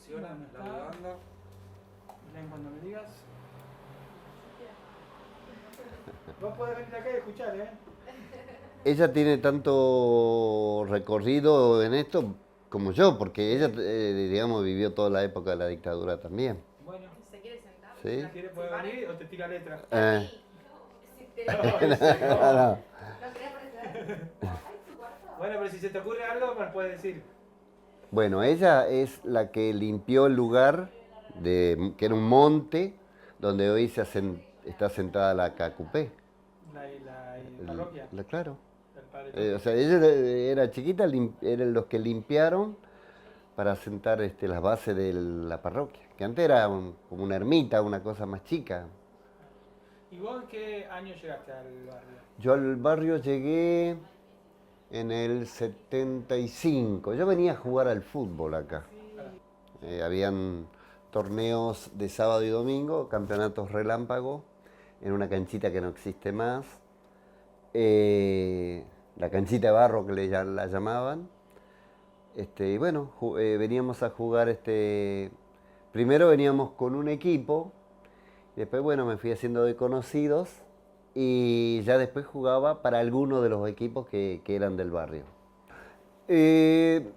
funciona la redonda. Ven cuando me digas. Vos podés venir acá y escuchar, ¿eh? Ella tiene tanto recorrido en esto como yo, porque ella, digamos, vivió toda la época de la dictadura también. Bueno, ¿Se quiere sentar? ¿Sí? si quieres puede venir o te tira letra. Eh, Si te... no. ¿No querés aparecer? ¿Ay, tu cuarto? Bueno, pero si se te ocurre algo, me lo puedes decir. Bueno, ella es la que limpió el lugar, que era un monte, donde hoy está sentada la Cacupé. La parroquia. Claro. El padre O sea, ella era chiquita, eran los que limpiaron para sentar las bases de la parroquia, que antes era como una ermita, una cosa más chica. ¿Y vos en qué año llegaste al barrio? Yo al barrio llegué en el 75. Yo venía a jugar al fútbol acá. Habían torneos de sábado y domingo, campeonatos relámpago, en una canchita que no existe más. La canchita de barro que la llamaban. Y bueno, veníamos a jugar, primero veníamos con un equipo, y después bueno, me fui haciendo de conocidos y ya después jugaba para algunos de los equipos que eran del barrio. En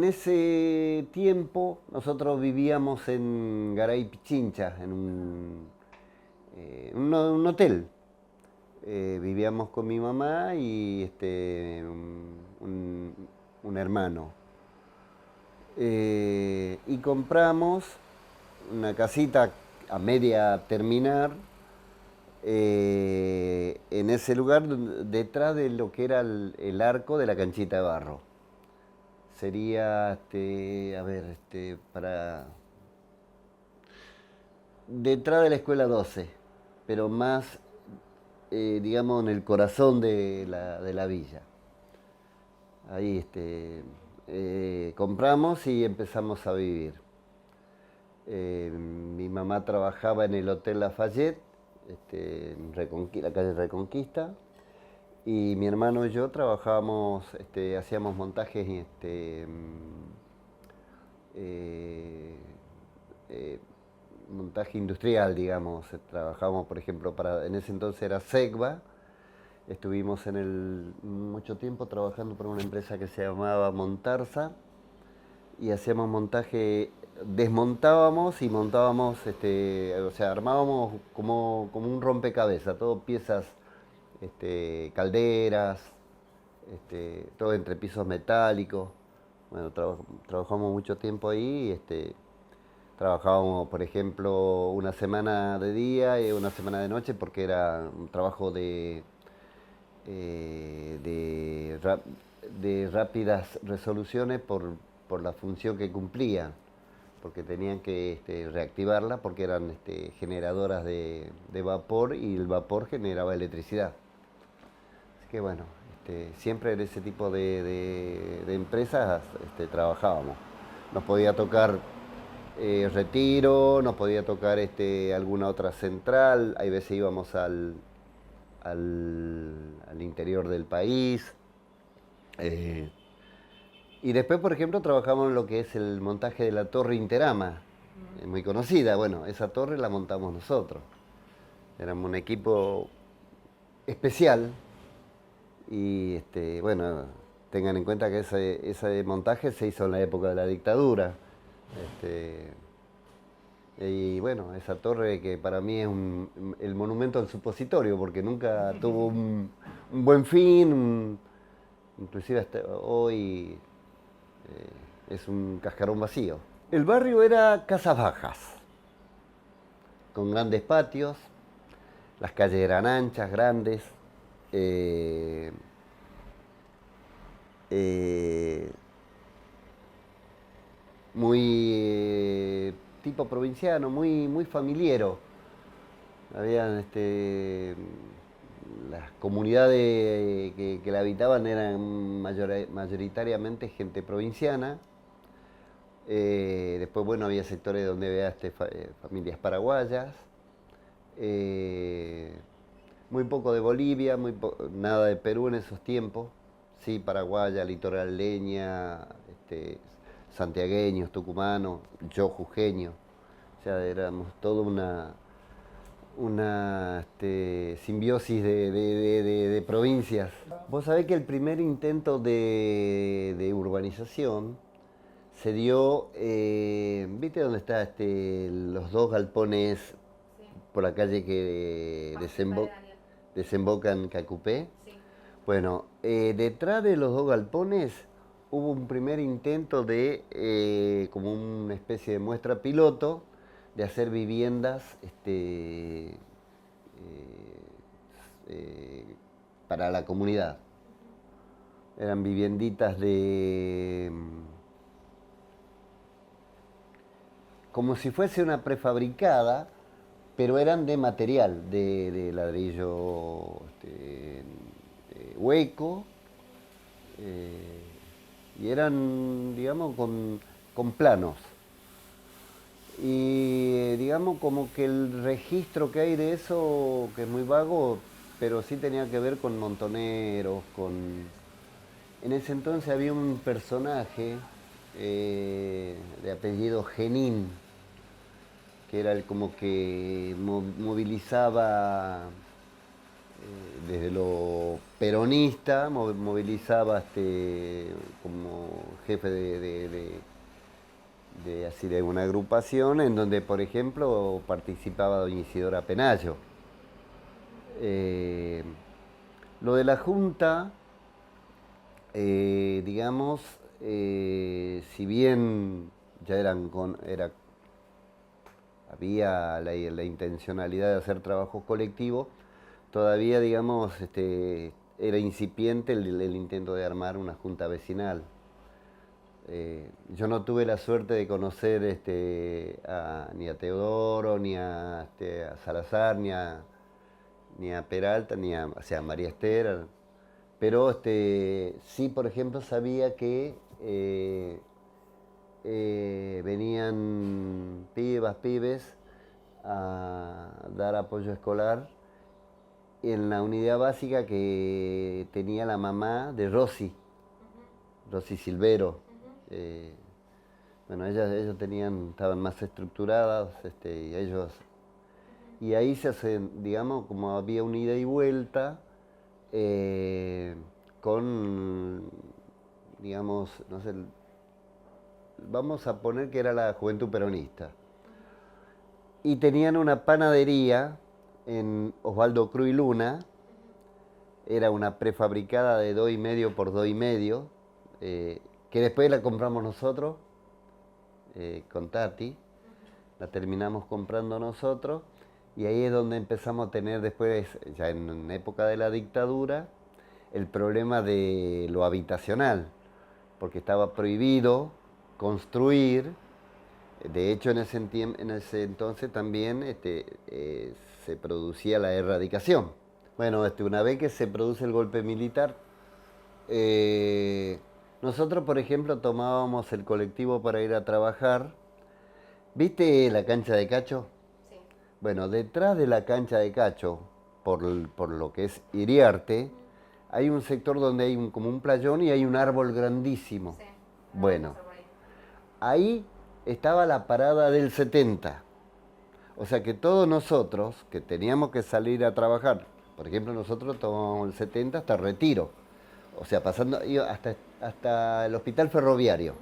ese tiempo nosotros vivíamos en Garay Pichincha, en un hotel. Vivíamos con mi mamá y un hermano. Y compramos una casita a media terminar en ese lugar detrás de lo que era el arco de la canchita de barro. Sería, detrás de la escuela 12, pero más, digamos, en el corazón de la villa. Ahí compramos y empezamos a vivir. Mi mamá trabajaba en el Hotel Lafayette, en la calle Reconquista, y mi hermano y yo trabajábamos, hacíamos montajes montaje industrial, digamos. Trabajábamos, por ejemplo, en ese entonces era Segva. Estuvimos mucho tiempo trabajando para una empresa que se llamaba Montarza y hacíamos montaje, desmontábamos y montábamos, o sea, armábamos como un rompecabezas, todo piezas, calderas, todo entre pisos metálicos. Bueno, trabajamos mucho tiempo ahí y trabajábamos, por ejemplo, una semana de día y una semana de noche porque era un trabajo eh, de, ra- de rápidas resoluciones por la función que cumplían, porque tenían que reactivarla porque eran generadoras de vapor y el vapor generaba electricidad. Así que bueno, siempre en ese tipo de empresas trabajábamos. Nos podía tocar Retiro, nos podía tocar alguna otra central, hay veces íbamos al interior del país. Eh, y después, por ejemplo, trabajamos en lo que es el montaje de la torre Interama, muy conocida. Bueno, esa torre la montamos nosotros. Éramos un equipo especial y bueno, tengan en cuenta que ese montaje se hizo en la época de la dictadura. Este, y bueno, esa torre que para mí es el monumento al supositorio, porque nunca tuvo un buen fin, inclusive hasta hoy es un cascarón vacío. El barrio era casas bajas, con grandes patios, las calles eran anchas, grandes, eh, eh, muy tipo provinciano, muy familiero. Habían las comunidades que la habitaban eran mayoritariamente gente provinciana. Después, bueno, había sectores donde había familias paraguayas. Eh, Muy poco de Bolivia, nada de Perú en esos tiempos. Sí, paraguaya, litoral leña, santiagueños, tucumanos, yo jujeño. O sea, éramos toda una simbiosis de provincias. Vos sabés que el primer intento de urbanización se dio, ¿viste dónde está los dos galpones Sí. por la calle que Bajo el padre Daniel. desemboca en Cacupé? Sí. Bueno, detrás de los dos galpones hubo un primer intento de, como una especie de muestra piloto, de hacer viviendas para la comunidad. Eran vivienditas como si fuese una prefabricada, pero eran de material, de ladrillo hueco, y eran, digamos, con planos. Y digamos como que el registro que hay de eso, que es muy vago, pero sí tenía que ver con montoneros, En ese entonces había un personaje de apellido Genín, que era el como que movilizaba desde lo peronista, movilizaba como jefe así de una agrupación en donde, por ejemplo, participaba doña Isidora Penayo. Eh, lo de la Junta, digamos, si bien ya había la intencionalidad de hacer trabajos colectivos, todavía, digamos, era incipiente el intento de armar una junta vecinal. Yo no tuve la suerte de conocer ni a Teodoro, ni a Salazar, ni a Peralta, o sea, a María Esther, pero sí, por ejemplo, sabía que venían pibes a dar apoyo escolar en la unidad básica que tenía la mamá de Rosy Silvero. Bueno, ellos estaban más estructuradas, y ahí se hacen, digamos, como había un ida y vuelta, con, digamos, no sé, vamos a poner que era la Juventud Peronista. Y tenían una panadería en Osvaldo Cruz y Luna, era una prefabricada de 2,5 por 2,5, que después la compramos nosotros, con Tati, la terminamos comprando nosotros, y ahí es donde empezamos a tener después, ya en época de la dictadura, el problema de lo habitacional, porque estaba prohibido construir. De hecho, en ese entonces también se producía la erradicación. Bueno, una vez que se produce el golpe militar, nosotros, por ejemplo, tomábamos el colectivo para ir a trabajar. ¿Viste la cancha de Cacho? Sí. Bueno, detrás de la cancha de Cacho, por lo que es Iriarte, hay un sector donde hay como un playón y hay un árbol grandísimo. Sí. Bueno, Pasar por ahí. ahí estaba la parada del 70. O sea que todos nosotros que teníamos que salir a trabajar, por ejemplo, nosotros tomábamos el 70 hasta Retiro, o sea, hasta el hospital ferroviario.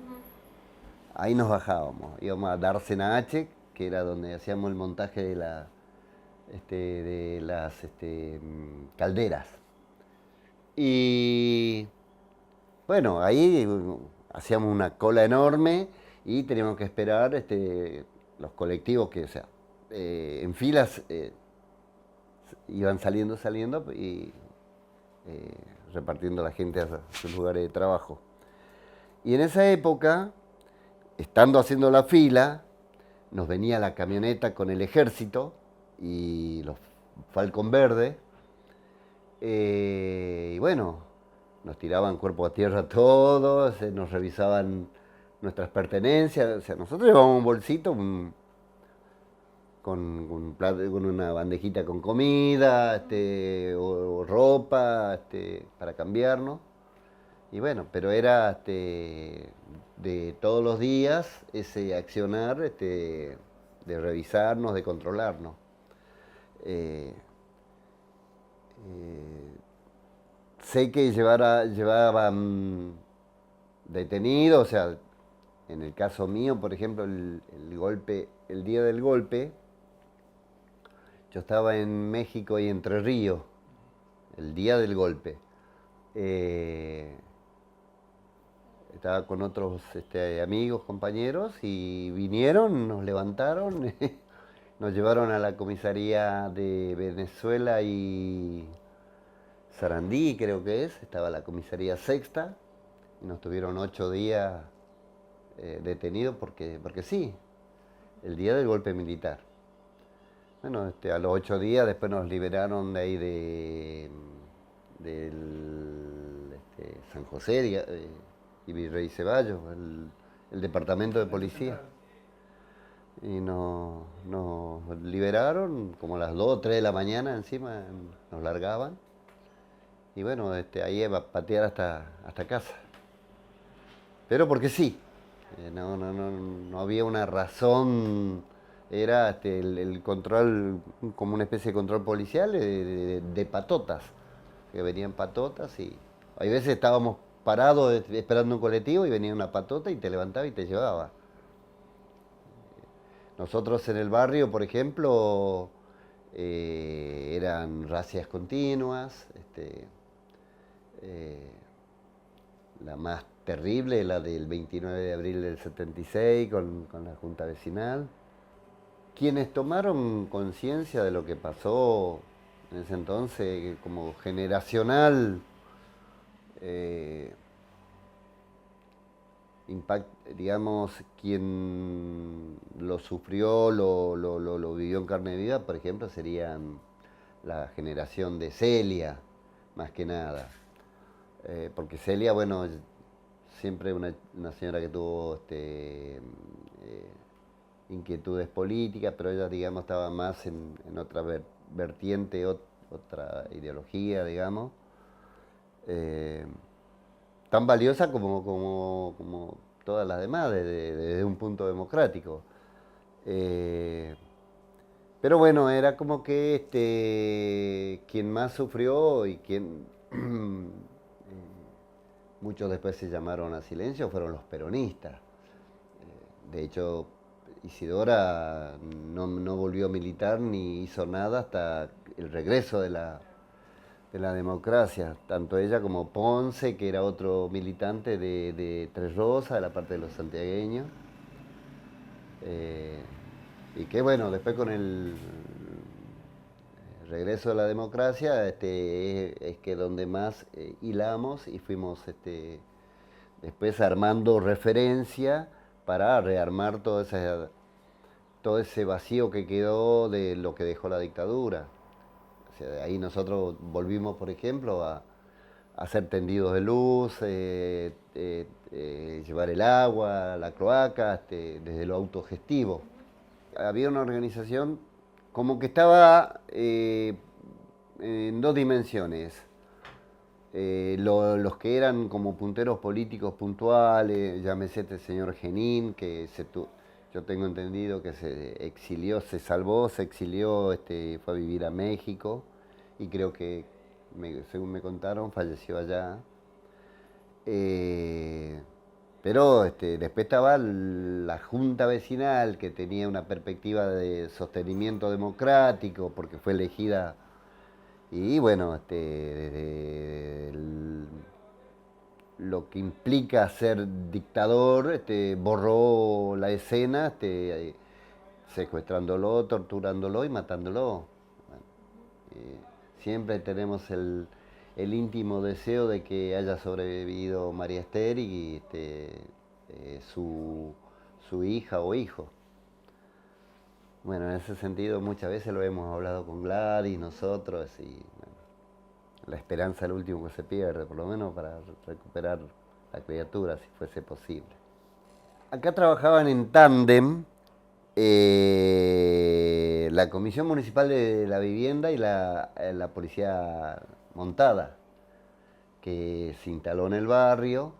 Ahí nos bajábamos, íbamos a Dársena H, que era donde hacíamos el montaje de las calderas. Y bueno, ahí hacíamos una cola enorme y teníamos que esperar los colectivos que, o sea, en filas iban saliendo y repartiendo a la gente a sus lugares de trabajo. Y en esa época, estando haciendo la fila, nos venía la camioneta con el ejército y los Falcon Verde, y bueno, nos tiraban cuerpo a tierra todos, nos revisaban nuestras pertenencias, o sea, nosotros llevábamos un bolsito con una bandejita con comida, o ropa, para cambiarnos, Y bueno, pero era de todos los días ese accionar de revisarnos, de controlarnos. Eh, eh, Sé que llevaban detenidos, o sea, en el caso mío, por ejemplo, el día del golpe, yo estaba en México y Entre Ríos, el día del golpe. Eh, Estaba con otros amigos, compañeros, y vinieron, nos levantaron, nos llevaron a la comisaría de Venezuela y Sarandí, creo que estaba la comisaría sexta, y nos tuvieron 8 días detenidos porque sí, el día del golpe militar. Bueno, a los 8 días después nos liberaron de ahí del San José y Virrey Ceballos, el departamento de policía. Y nos liberaron como a las 2 o 3 de la mañana encima, nos largaban. Y bueno, ahí iba a patear hasta casa. Pero porque sí, no había una razón, era el control, como una especie de control policial de patotas, que venían patotas y hay veces estábamos parados esperando un colectivo y venía una patota y te levantaba y te llevaba. Nosotros en el barrio, por ejemplo, eran racias continuas, eh, la más terrible, la del 29 de abril del 76 con la Junta Vecinal. Quienes tomaron conciencia de lo que pasó en ese entonces, como generacional, eh, digamos, quien lo sufrió, lo vivió en carne viva, por ejemplo, serían la generación de Celia, más que nada. Porque Celia, bueno, siempre una señora que tuvo inquietudes políticas, pero ella, digamos, estaba más en otra vertiente, otra ideología, digamos, eh, tan valiosa como todas las demás, desde un punto democrático. Eh, pero bueno, era como que quien más sufrió y quien muchos después se llamaron a silencio fueron los peronistas. De hecho, Isidora no volvió a militar ni hizo nada hasta el regreso de la democracia. Tanto ella como Ponce, que era otro militante de Tres Rosas, de la parte de los santiagueños. Eh, y que bueno, después con el regreso de la democracia es que donde más hilamos y fuimos después armando referencia para rearmar todo ese vacío que quedó de lo que dejó la dictadura. O sea, de ahí nosotros volvimos, por ejemplo, a hacer tendidos de luz, llevar el agua, la cloaca, desde lo autogestivo. Había una organización como que estaba en dos dimensiones. Los que eran como punteros políticos puntuales, llámese este señor Genín, que yo tengo entendido que se exilió, se salvó, se exilió, fue a vivir a México y creo que, según me contaron, falleció allá. Pero después estaba la Junta Vecinal, que tenía una perspectiva de sostenimiento democrático, porque fue elegida. Y bueno, desde lo que implica ser dictador, borró la escena, secuestrándolo, torturándolo y matándolo. Bueno, siempre tenemos el íntimo deseo de que haya sobrevivido María Esther y su hija o hijo. Bueno, en ese sentido muchas veces lo hemos hablado con Gladys, nosotros, y bueno, la esperanza es lo último que se pierde, por lo menos para recuperar la criatura, si fuese posible. Acá trabajaban en tándem la Comisión Municipal de la Vivienda y la Policía Montada, que se instaló en el barrio,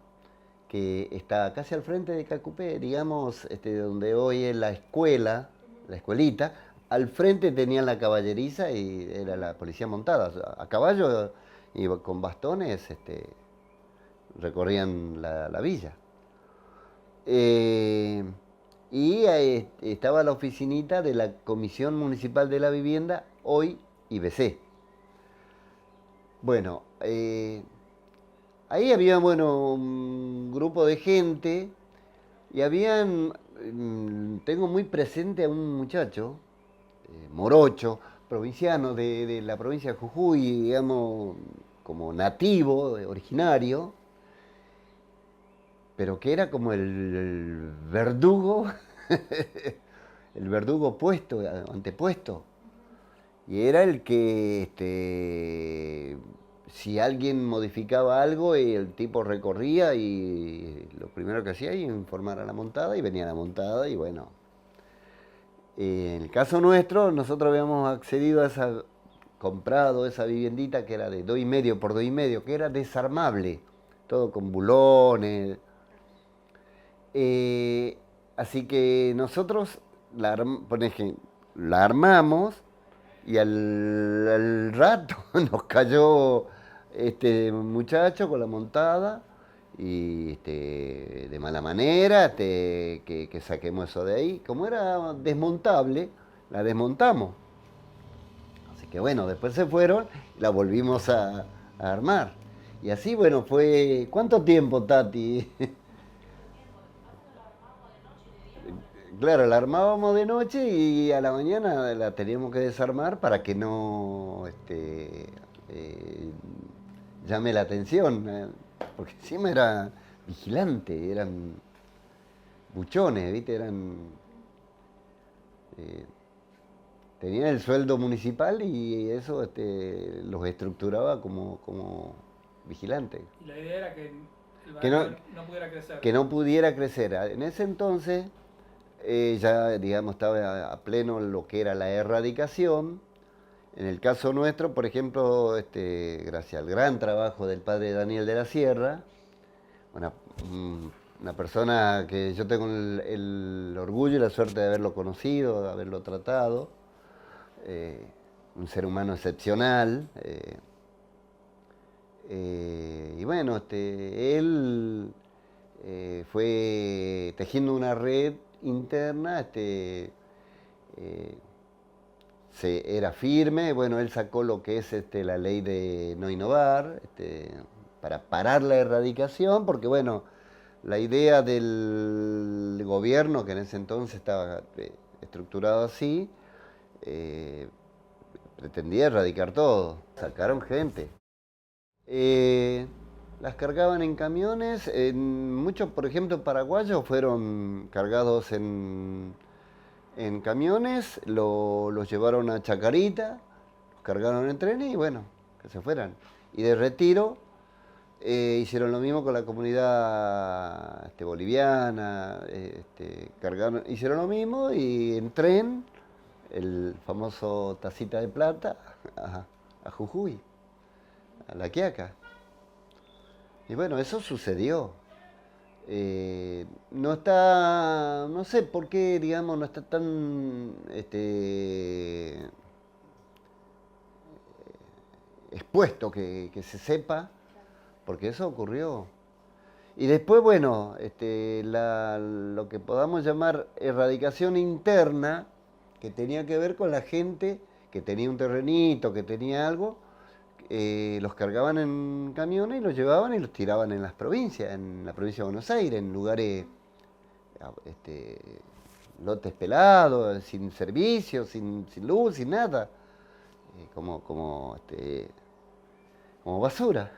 que está casi al frente de Cacupé, digamos, donde hoy es la escuela, la escuelita. Al frente tenían la caballeriza y era la policía montada. O sea, a caballo y con bastones recorrían la villa. Eh, y ahí estaba la oficinita de la Comisión Municipal de la Vivienda, hoy IBC. Bueno, ahí había, bueno, un grupo de gente y habían, tengo muy presente a un muchacho, morocho, provinciano de la provincia de Jujuy, digamos, como nativo, originario, pero que era como el verdugo, el verdugo puesto, antepuesto. Y era el que, si alguien modificaba algo, el tipo recorría y lo primero que hacía era informar a la montada y venía la montada y bueno. En el caso nuestro, nosotros habíamos accedido a comprado esa viviendita que era de 2,5 por 2,5, que era desarmable, todo con bulones. Eh, Así que nosotros por ejemplo, la armamos y al rato nos cayó este muchacho con la montada y de mala manera que saquemos eso de ahí. Como era desmontable, la desmontamos. Así que bueno, después se fueron y la volvimos a armar. Y así, bueno, fue... ¿Cuánto tiempo, Tati? Claro, la armábamos de noche y a la mañana la teníamos que desarmar para que no eh, llame la atención, porque encima era vigilante, eran buchones, ¿viste? Eh, tenían el sueldo municipal y eso los estructuraba como vigilantes. Y la idea era que el Que no, barrio no pudiera crecer. que no pudiera crecer. En ese entonces ya, digamos, estaba a pleno lo que era la erradicación. En el caso nuestro, por ejemplo, gracias al gran trabajo del padre Daniel de la Sierra, una, una persona que yo tengo el orgullo y la suerte de haberlo conocido, de haberlo tratado, un ser humano excepcional. Y bueno, él fue tejiendo una red interna, era firme. Bueno, él sacó lo que es la ley de no innovar, para parar la erradicación, porque bueno, la idea del gobierno, que en ese entonces estaba estructurado así, pretendía erradicar todo. Sacaron gente. Las cargaban en camiones, muchos, por ejemplo, paraguayos fueron cargados en camiones, los llevaron a Chacarita, los cargaron en trenes y bueno, que se fueran. Y de retiro hicieron lo mismo con la comunidad boliviana, hicieron lo mismo y en tren, el famoso Tacita de Plata, a Jujuy, a La Quiaca. Y bueno, eso sucedió. No está, no sé por qué, digamos, no está tan expuesto que se sepa, porque eso ocurrió. Y después, bueno, lo que podamos llamar erradicación interna, que tenía que ver con la gente que tenía un terrenito, que tenía algo, los cargaban en camiones y los llevaban y los tiraban en las provincias, en la provincia de Buenos Aires, en lugares, lotes pelados, sin servicio, sin luz, sin nada, como basura.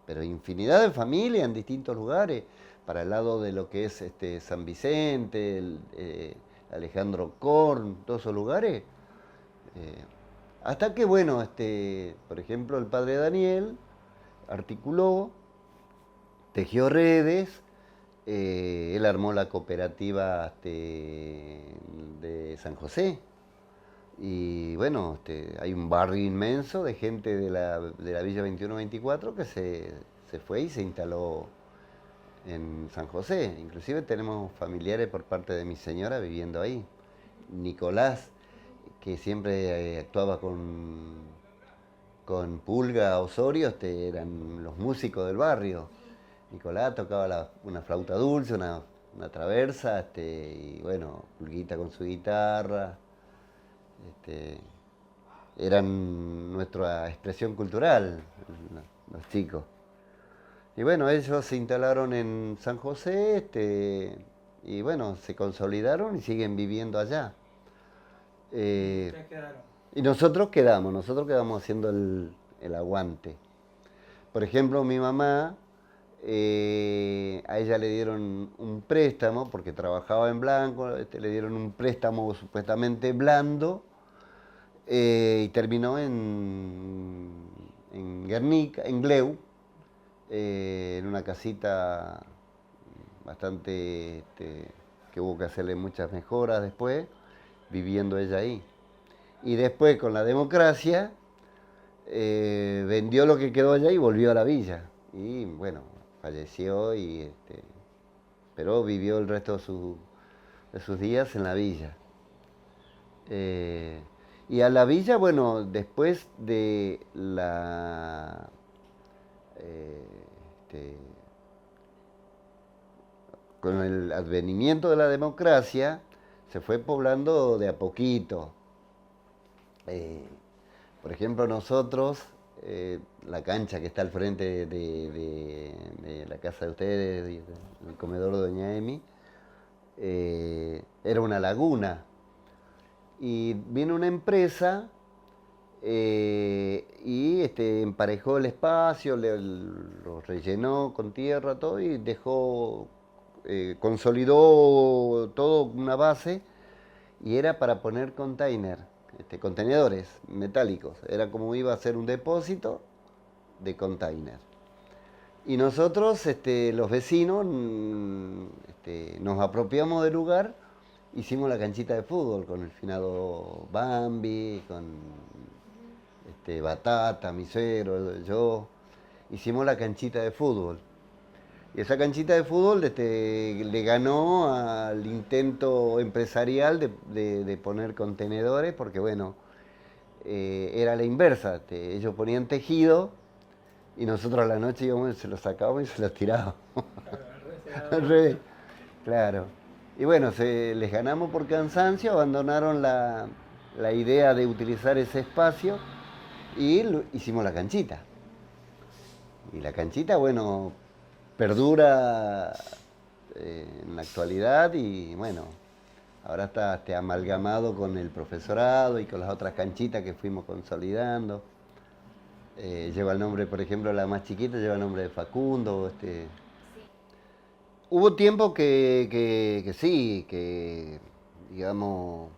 Pero infinidad de familias en distintos lugares, para el lado de lo que es San Vicente, Alejandro Korn, todos esos lugares. Hasta que, bueno, por ejemplo, el padre Daniel articuló, tejió redes, él armó la cooperativa de San José Y bueno, hay un barrio inmenso de gente de la Villa 21-24 que se fue y se instaló en San José. Inclusive tenemos familiares por parte de mi señora viviendo ahí. Nicolás, que siempre actuaba con Pulga Osorio, eran los músicos del barrio. Nicolás tocaba una flauta dulce, una traversa, y bueno, Pulguita con su guitarra. este, Eran nuestra expresión cultural, los chicos. Y bueno, ellos se instalaron en San José, y bueno, se consolidaron y siguen viviendo allá. Eh, Ustedes quedaron. y nosotros quedamos haciendo el aguante. Por ejemplo, mi mamá, a ella le dieron un préstamo, porque trabajaba en blanco, le dieron un préstamo supuestamente blando, y terminó en Guernica, en Gleu, en una casita bastante, que hubo que hacerle muchas mejoras después, viviendo ella ahí. Y después, con la democracia, vendió lo que quedó allá y volvió a la villa. Y bueno, falleció, pero vivió el resto de sus días en la villa. Y a la villa, bueno, después de eh, este, con el advenimiento de la democracia, se fue poblando de a poquito. Eh, por ejemplo, nosotros, la cancha que está al frente de la casa de ustedes, el comedor de Doña Emi, era una laguna. Y vino una empresa, y emparejó el espacio, lo rellenó con tierra, todo, y dejó, consolidó todo una base, y era para poner contenedores metálicos. Era como iba a ser un depósito de container. Y nosotros, los vecinos, nos apropiamos del lugar, hicimos la canchita de fútbol con el finado Bambi, con Batata, mi suegro, yo. Hicimos la canchita de fútbol. Y esa canchita de fútbol, le ganó al intento empresarial de poner contenedores, porque bueno, era la inversa. Ellos ponían tejido y nosotros a la noche íbamos, se los sacábamos y se los tirábamos. Al revés, claro. Y bueno, les ganamos por cansancio, abandonaron la idea de utilizar ese espacio y hicimos la canchita. Y la canchita, bueno, perdura, en la actualidad, y bueno, ahora está amalgamado con el profesorado y con las otras canchitas que fuimos consolidando. Lleva el nombre, por ejemplo, la más chiquita lleva el nombre de Facundo. Hubo tiempo que sí, que digamos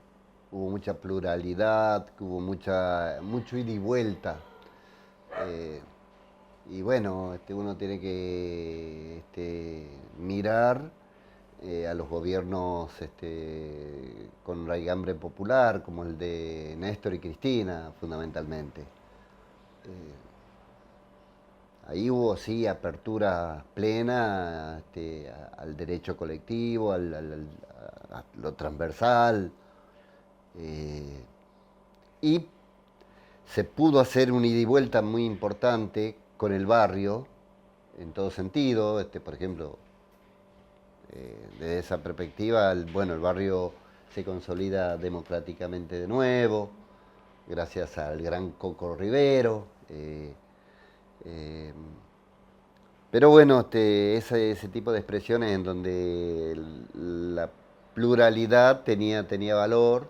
hubo mucha pluralidad, que hubo mucho ida y vuelta. Y bueno, uno tiene que mirar, a los gobiernos, con raigambre popular, como el de Néstor y Cristina, fundamentalmente. Ahí hubo, sí, apertura plena, al derecho colectivo, a lo transversal, y se pudo hacer un ida y vuelta muy importante con el barrio, en todo sentido. Por ejemplo, desde esa perspectiva, bueno, el barrio se consolida democráticamente de nuevo, gracias al gran Coco Rivero. Pero bueno, ese tipo de expresiones en donde la pluralidad tenía valor,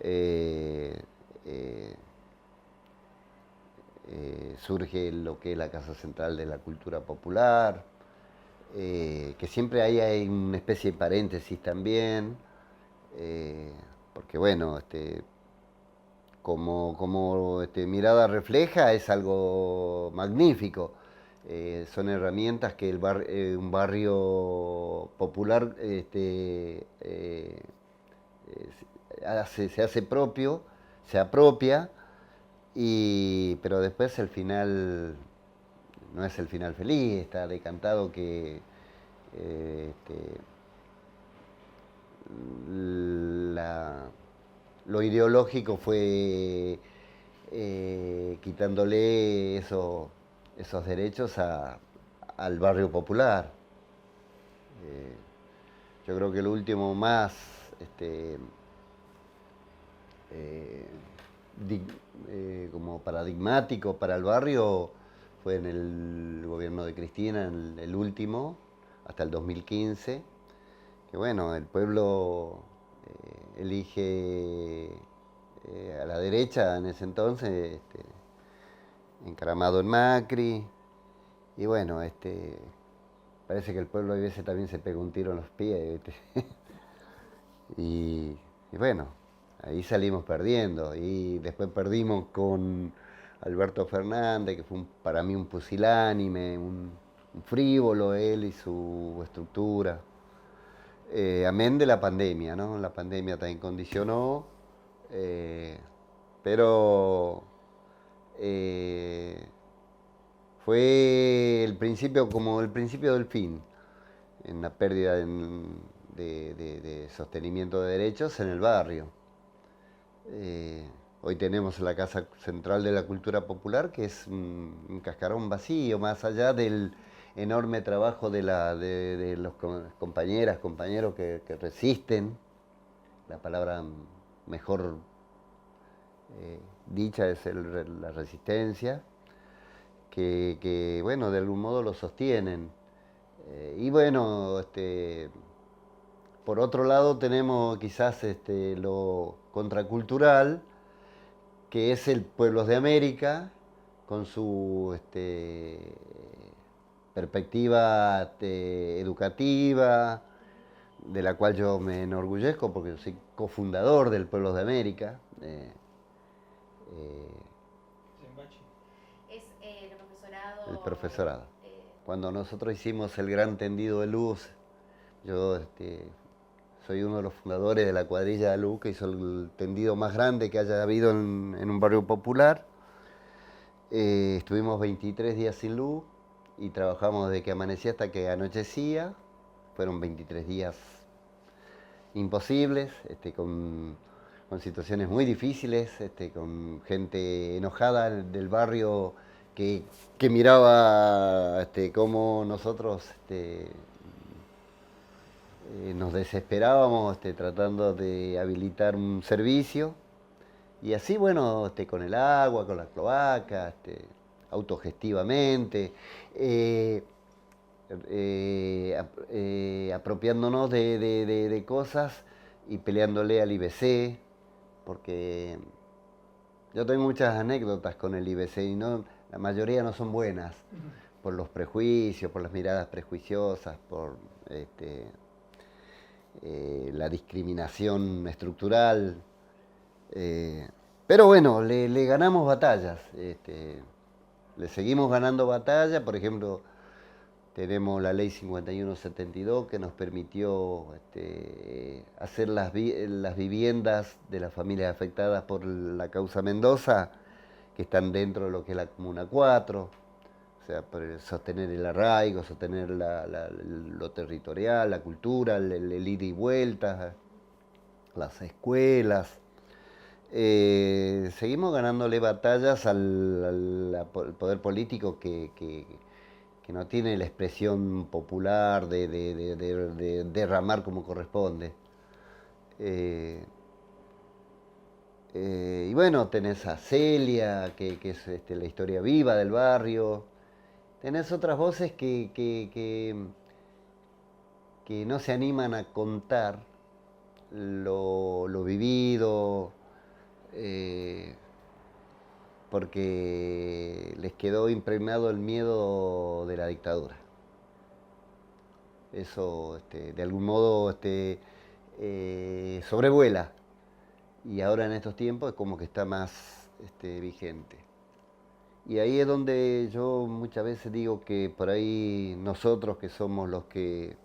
eh, eh, surge lo que es la Casa Central de la Cultura Popular, que siempre ahí hay una especie de paréntesis también, porque bueno, como Mirada Refleja es algo magnífico. Son herramientas que un barrio popular se hace propio, se apropia, pero después el final no es el final feliz, está decantado que este, lo ideológico fue quitándole esos derechos al barrio popular. Eh, yo creo que lo último más eh, como paradigmático para el barrio fue en el gobierno de Cristina, en el último, hasta el 2015, que bueno, el pueblo elige a la derecha en ese entonces, encaramado en Macri, y bueno, parece que el pueblo a veces también se pega un tiro en los pies, ¿viste? Y bueno, ahí salimos perdiendo, y después perdimos con Alberto Fernández, que fue para mí un pusilánime, un frívolo él y su estructura. Amén de la pandemia, ¿no? La pandemia también condicionó, pero eh, fue el principio, como el principio del fin, en la pérdida de sostenimiento de derechos en el barrio. Hoy tenemos la Casa Central de la Cultura Popular, que es un cascarón vacío, más allá del enorme trabajo de los compañeros que resisten. La palabra mejor dicha es la resistencia, bueno, de algún modo lo sostienen. Y bueno, por otro lado tenemos quizás lo contracultural, que es el Pueblos de América, con su perspectiva educativa, de la cual yo me enorgullezco porque yo soy cofundador del Pueblos de América. Zembachi. Es el profesorado. El profesorado. eh, Cuando nosotros hicimos el gran tendido de luz, yo soy uno de los fundadores de la cuadrilla de luz que hizo el tendido más grande que haya habido en un barrio popular. Estuvimos 23 días sin luz y trabajamos desde que amanecía hasta que anochecía. Fueron 23 días imposibles, con situaciones muy difíciles, con gente enojada del barrio que miraba cómo nosotros nos desesperábamos tratando de habilitar un servicio. Y así, bueno, con el agua, con las cloacas, autogestivamente, apropiándonos de cosas y peleándole al IBC, porque yo tengo muchas anécdotas con el IBC y la mayoría no son buenas, por los prejuicios, por las miradas prejuiciosas, por la discriminación estructural. Pero bueno, le ganamos batallas, le seguimos ganando batallas. Por ejemplo, tenemos la ley 5172 que nos permitió hacer las viviendas de las familias afectadas por la causa Mendoza, que están dentro de lo que es la Comuna 4, o sea, por sostener el arraigo, sostener lo territorial, la cultura, el ida y vuelta, las escuelas. Seguimos ganándole batallas al poder político que no tiene la expresión popular de derramar como corresponde. Y bueno, tenés a Celia, que es la historia viva del barrio. Tenés otras voces que no se animan a contar lo vivido, porque les quedó impregnado el miedo de la dictadura. Eso, de algún modo, sobrevuela. Y ahora en estos tiempos es como que está más vigente. Y ahí es donde yo muchas veces digo que por ahí nosotros, que somos los que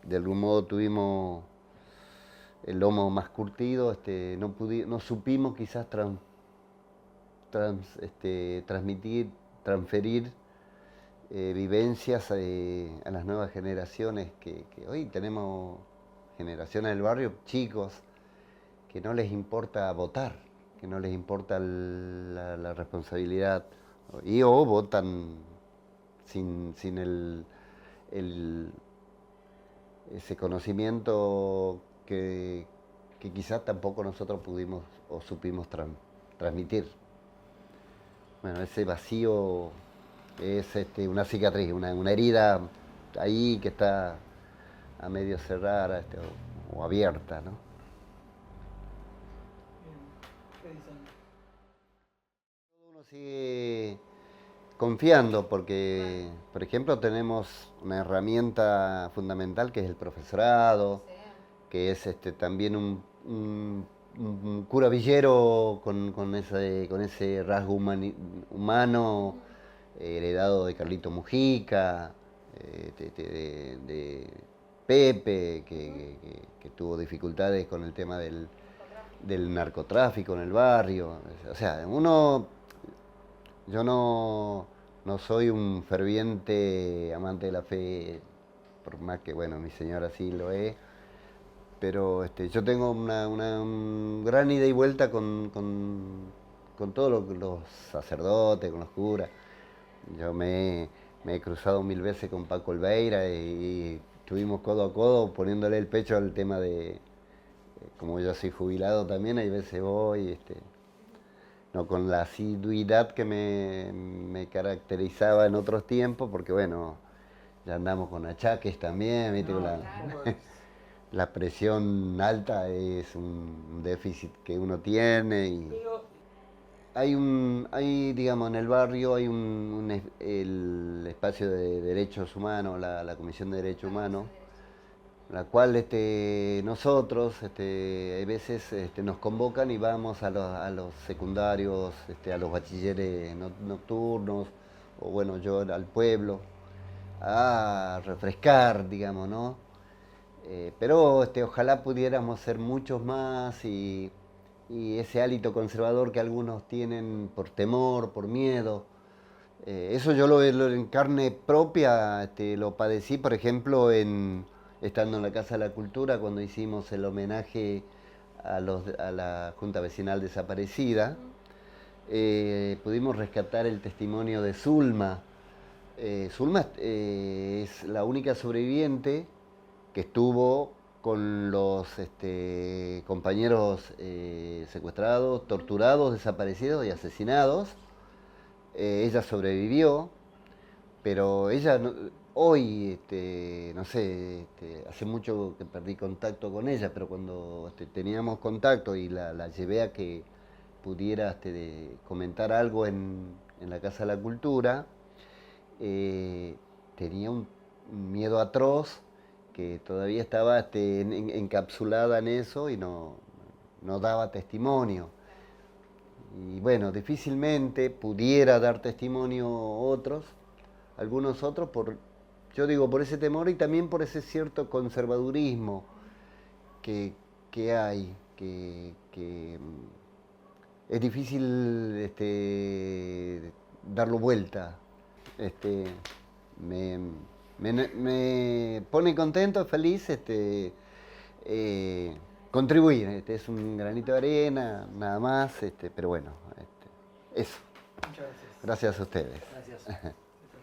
de algún modo tuvimos el lomo más curtido, no supimos quizás transmitir, transferir vivencias a las nuevas generaciones, que hoy tenemos generaciones del barrio, chicos, que no les importa votar, que no les importa la responsabilidad, o votan sin ese conocimiento que quizás tampoco nosotros pudimos o supimos transmitir. Bueno, ese vacío es una cicatriz, una herida ahí que está a medio cerrar o abierta, ¿no? Bien. ¿Qué dicen? Uno sigue confiando porque, por ejemplo, tenemos una herramienta fundamental que es el profesorado, Sí. que es también un cura villero con ese rasgo humano heredado de Carlito Mujica, de Pepe, que tuvo dificultades con el tema del narcotráfico en el barrio. O sea, yo no soy un ferviente amante de la fe, por más que, bueno, mi señora sí lo es, pero yo tengo un gran ida y vuelta con todos los sacerdotes, con los curas. Yo me he cruzado 1000 veces con Paco Olveira y estuvimos codo a codo poniéndole el pecho al tema de, como yo soy jubilado también, hay veces voy, no con la asiduidad que me caracterizaba en otros tiempos, porque bueno, ya andamos con achaques también, ¿viste? No, Con tampoco es- la presión alta es un déficit que uno tiene y Pero, digamos, en el barrio hay el espacio de derechos humanos, la Comisión de Derechos Humanos, la cual nosotros hay veces nos convocan y vamos a los secundarios, a los bachilleres nocturnos, o bueno, yo al pueblo, a refrescar, digamos, ¿no? Pero ojalá pudiéramos ser muchos más y ese hálito conservador que algunos tienen por temor, por miedo. Eso yo lo en carne propia, lo padecí, por ejemplo, estando en la Casa de la Cultura, cuando hicimos el homenaje a la Junta Vecinal desaparecida. Pudimos rescatar el testimonio de Zulma. Zulma es la única sobreviviente que estuvo con los compañeros secuestrados, torturados, desaparecidos y asesinados. Ella sobrevivió, pero ella hoy, no sé, hace mucho que perdí contacto con ella, pero cuando teníamos contacto y la llevé a que pudiera comentar algo en la Casa de la Cultura, tenía un miedo atroz que todavía estaba encapsulada en eso y no daba testimonio. Y bueno, difícilmente pudiera dar testimonio algunos otros, yo digo, por ese temor y también por ese cierto conservadurismo que hay, que es difícil darlo vuelta. Me, me pone contento, feliz, contribuir. Es un granito de arena, nada más, pero bueno, eso. muchas gracias. Gracias a ustedes. Gracias.